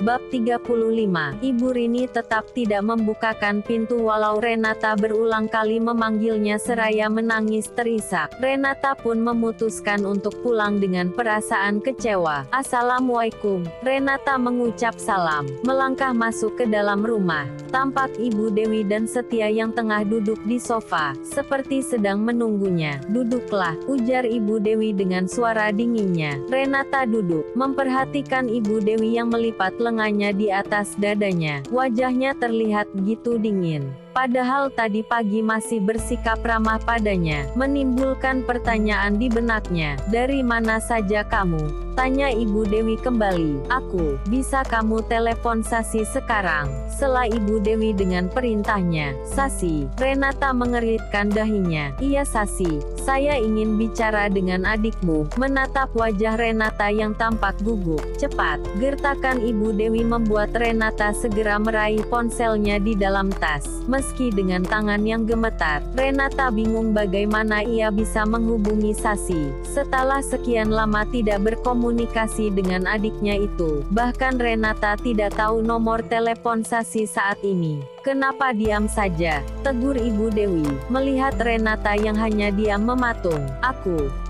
Bab 35. Ibu Rini tetap tidak membukakan pintu walau Renata berulang kali memanggilnya seraya menangis terisak. Renata pun memutuskan untuk pulang dengan perasaan kecewa. "Assalamualaikum." Renata mengucap salam, melangkah masuk ke dalam rumah. Tampak Ibu Dewi dan Setia yang tengah duduk di sofa, seperti sedang menunggunya. "Duduklah," ujar Ibu Dewi dengan suara dinginnya. Renata duduk, memperhatikan Ibu Dewi yang melipat lengannya di atas dadanya. Wajahnya terlihat begitu dingin, padahal tadi pagi masih bersikap ramah padanya, menimbulkan pertanyaan di benaknya. "Dari mana saja kamu?" tanya Ibu Dewi kembali. "Aku." "Bisa kamu telepon Sasi sekarang?" sela Ibu Dewi dengan perintahnya. "Sasi?" Renata mengeritkan dahinya. "Iya Sasi, saya ingin bicara dengan adikmu." Menatap wajah Renata yang tampak gugup. "Cepat!" gertakan Ibu Dewi membuat Renata segera meraih ponselnya di dalam tas. Meski dengan tangan yang gemetar, Renata bingung bagaimana ia bisa menghubungi Sasi. Setelah sekian lama tidak berkomunikasi dengan adiknya itu, bahkan Renata tidak tahu nomor telepon Sasi saat ini. "Kenapa diam saja?" tegur Ibu Dewi, melihat Renata yang hanya diam mematung.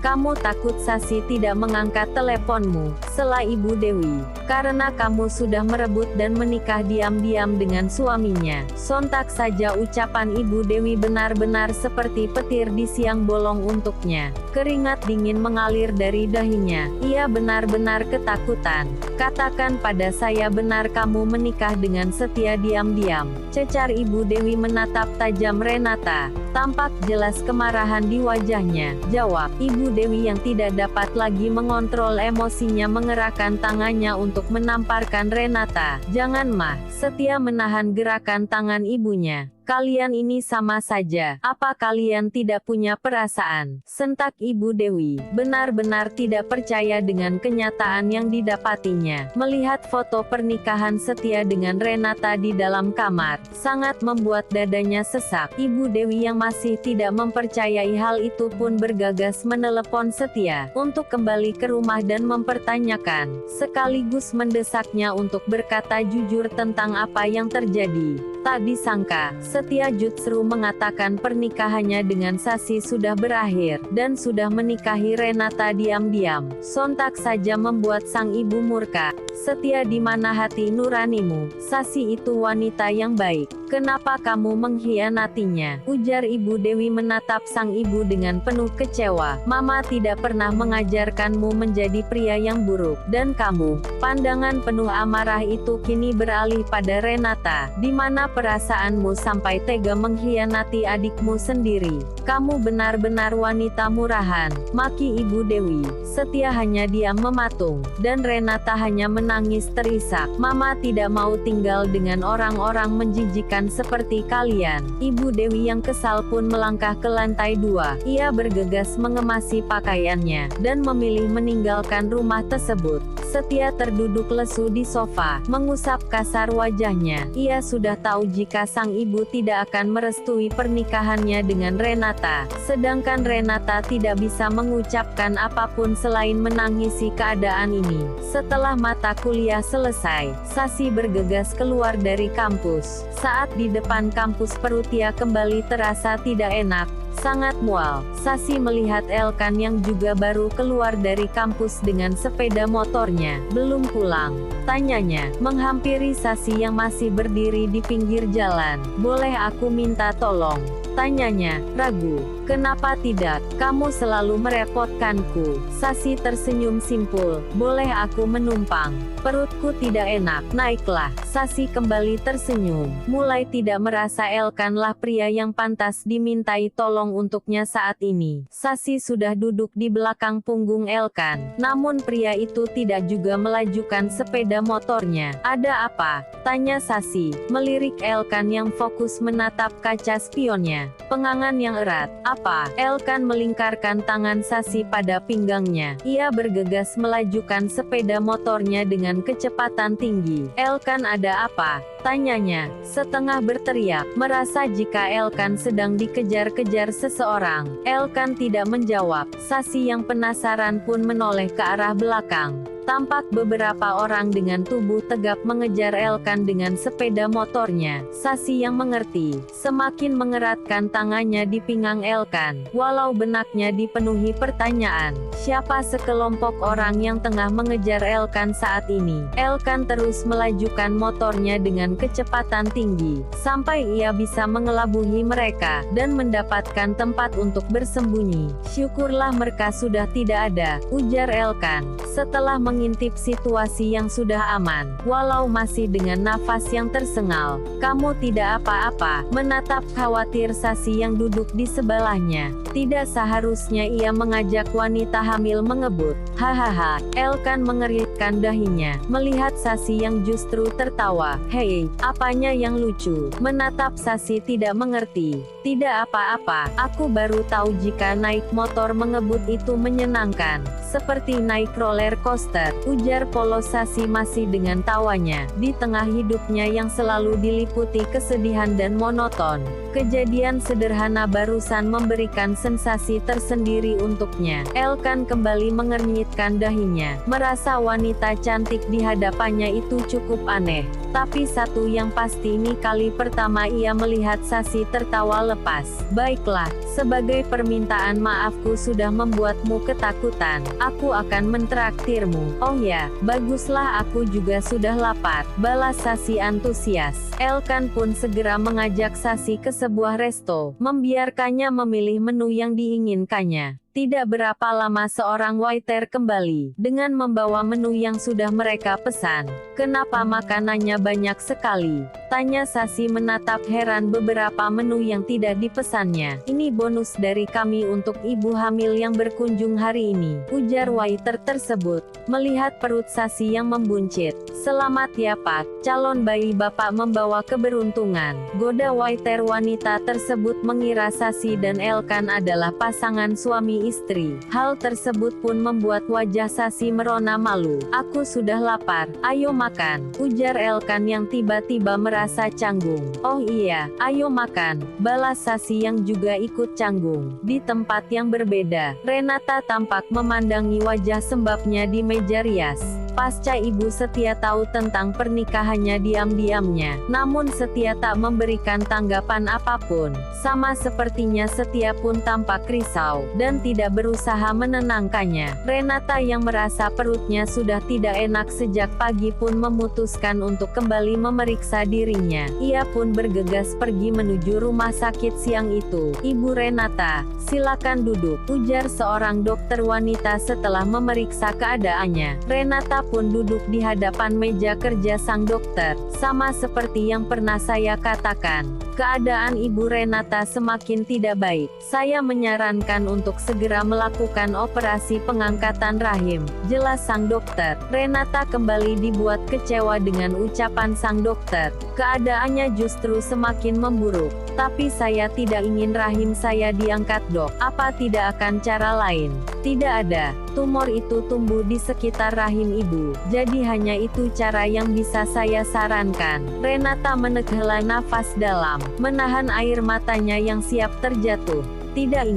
Kamu takut Sasi tidak mengangkat teleponmu," sela Ibu Dewi. "Karena kamu sudah merebut dan menikah diam-diam dengan suaminya." Sontak saja ucapan Ibu Dewi benar-benar seperti petir di siang bolong untuknya. Keringat dingin mengalir dari dahinya. Ia benar-benar ketakutan. "Katakan pada saya, benar kamu menikah dengan Setia diam-diam?" cecar Ibu Dewi menatap tajam Renata. Tampak jelas kemarahan di wajahnya. "Jawab." Ibu Dewi yang tidak dapat lagi mengontrol emosinya mengerahkan tangannya untuk menamparkan Renata. "Jangan mah." Setia menahan gerakan tangan ibunya. "Kalian ini sama saja. Apa kalian tidak punya perasaan?" sentak Ibu Dewi, benar-benar tidak percaya dengan kenyataan yang didapatinya. Melihat foto pernikahan Setia dengan Renata di dalam kamar, sangat membuat dadanya sesak. Ibu Dewi yang masih tidak mempercayai hal itu pun bergegas menelepon Setia untuk kembali ke rumah dan mempertanyakan, sekaligus mendesaknya untuk berkata jujur tentang apa yang terjadi. Tak disangka, Setia justru mengatakan pernikahannya dengan Sasi sudah berakhir, dan sudah menikahi Renata diam-diam. Sontak saja membuat sang ibu murka. "Setia, di mana hati nuranimu? Sasi itu wanita yang baik. Kenapa kamu mengkhianatinya?" ujar Ibu Dewi menatap sang ibu dengan penuh kecewa. "Mama tidak pernah mengajarkanmu menjadi pria yang buruk. Dan kamu?" Pandangan penuh amarah itu kini beralih pada Renata. "Di mana perasaanmu sampai tega mengkhianati adikmu sendiri? Kamu benar-benar wanita murahan," maki Ibu Dewi. Setia hanya diam mematung, dan Renata hanya menangis terisak. "Mama tidak mau tinggal dengan orang-orang menjijikan seperti kalian." Ibu Dewi yang kesal pun melangkah ke lantai 2. Ia bergegas mengemasi pakaiannya, dan memilih meninggalkan rumah tersebut. Setia terduduk lesu di sofa, mengusap kasar wajahnya. Ia sudah tahu jika sang ibu tidak akan merestui pernikahannya dengan Renata, sedangkan Renata tidak bisa mengucapkan apapun selain menangisi keadaan ini. Setelah mata kuliah selesai, Sasi bergegas keluar dari kampus. Saat di depan kampus perut ia kembali terasa tidak enak. Sangat mual. Sasi melihat Elkan yang juga baru keluar dari kampus dengan sepeda motornya. "Belum pulang?" tanyanya, menghampiri Sasi yang masih berdiri di pinggir jalan. "Boleh aku minta tolong?" tanyanya, ragu. "Kenapa tidak? Kamu selalu merepotkanku." Sasi tersenyum simpul. "Boleh aku menumpang? Perutku tidak enak." "Naiklah." Sasi kembali tersenyum, mulai tidak merasa Elkanlah pria yang pantas dimintai tolong untuknya saat ini. Sasi sudah duduk di belakang punggung Elkan, namun pria itu tidak juga melajukan sepeda motornya. "Ada apa?" tanya Sasi, melirik Elkan yang fokus menatap kaca spionnya. Pengangan yang erat. "Apa?" Elkan melingkarkan tangan Sasi pada pinggangnya. Ia bergegas melajukan sepeda motornya dengan kecepatan tinggi. "Elkan, ada apa?" tanyanya, setengah berteriak, merasa jika Elkan sedang dikejar-kejar seseorang. Elkan tidak menjawab. Sasi yang penasaran pun menoleh ke arah belakang. Tampak beberapa orang dengan tubuh tegap mengejar Elkan dengan sepeda motornya. Sasi yang mengerti, semakin mengeratkan tangannya di pinggang Elkan. Walau benaknya dipenuhi pertanyaan, siapa sekelompok orang yang tengah mengejar Elkan saat ini? Elkan terus melajukan motornya dengan kecepatan tinggi, sampai ia bisa mengelabuhi mereka, dan mendapatkan tempat untuk bersembunyi. Syukurlah mereka sudah tidak ada, ujar Elkan, setelah mengintip situasi yang sudah aman. Walau masih dengan nafas yang tersengal, kamu tidak apa-apa, menatap khawatir Sasi yang duduk di sebelahnya. Tidak seharusnya ia mengajak wanita hamil mengebut. Hahaha, Elkan mengerutkan dahinya, melihat Sasi yang justru tertawa. Hei, apanya yang lucu? Menatap Sasi tidak mengerti. Tidak apa-apa, aku baru tahu jika naik motor mengebut itu menyenangkan. Seperti naik roller coaster, ujar polos Sasi masih dengan tawanya. Di tengah hidupnya yang selalu diliputi kesedihan dan monoton, kejadian sederhana barusan memberikan sensasi tersendiri untuknya. Elkan kembali mengernyitkan dahinya, merasa wanita cantik di hadapannya itu cukup aneh. Tapi satu yang pasti, ini kali pertama ia melihat Sasi tertawa lepas. Baiklah, sebagai permintaan maafku sudah membuatmu ketakutan, aku akan mentraktirmu. Oh ya, baguslah, aku juga sudah lapar, balas Sasi antusias. Elkan pun segera mengajak Sasi ke sebuah resto, membiarkannya memilih menu yang diinginkannya. Tidak berapa lama seorang waiter kembali, dengan membawa menu yang sudah mereka pesan. Kenapa makanannya banyak sekali? Tanya Sasi menatap heran beberapa menu yang tidak dipesannya. Ini bonus dari kami untuk ibu hamil yang berkunjung hari ini, ujar waiter tersebut, melihat perut Sasi yang membuncit. Selamat ya Pak, calon bayi Bapak membawa keberuntungan. Goda waiter wanita tersebut mengira Sasi dan Elkan adalah pasangan suami istri. Hal tersebut pun membuat wajah Sasi merona malu. Aku sudah lapar, ayo makan, ujar Elkan yang tiba-tiba merasa canggung. Oh iya, ayo makan, balas Sasi yang juga ikut canggung. Di tempat yang berbeda, Renata tampak memandangi wajah sembabnya di meja rias. Pasca Ibu Setia tahu tentang pernikahannya diam-diamnya, namun Setia tak memberikan tanggapan apapun. Sama sepertinya Setia pun tampak risau, dan tidak berusaha menenangkannya. Renata yang merasa perutnya sudah tidak enak sejak pagi pun memutuskan untuk kembali memeriksa dirinya. Ia pun bergegas pergi menuju rumah sakit siang itu. Ibu Renata, silakan duduk, ujar seorang dokter wanita setelah memeriksa keadaannya. Renata pun duduk di hadapan meja kerja sang dokter. Sama seperti yang pernah saya katakan, keadaan Ibu Renata semakin tidak baik. Saya menyarankan untuk segera melakukan operasi pengangkatan rahim, jelas sang dokter. Renata kembali dibuat kecewa dengan ucapan sang dokter. Keadaannya justru semakin memburuk. Tapi saya tidak ingin rahim saya diangkat dok. Apa tidak akan cara lain? Tidak ada. Tumor itu tumbuh di sekitar rahim ibu. Jadi hanya itu cara yang bisa saya sarankan. Renata menghela nafas dalam, menahan air matanya yang siap terjatuh. Tidak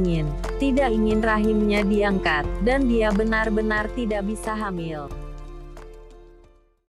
ingin rahimnya diangkat, dan dia benar-benar tidak bisa hamil.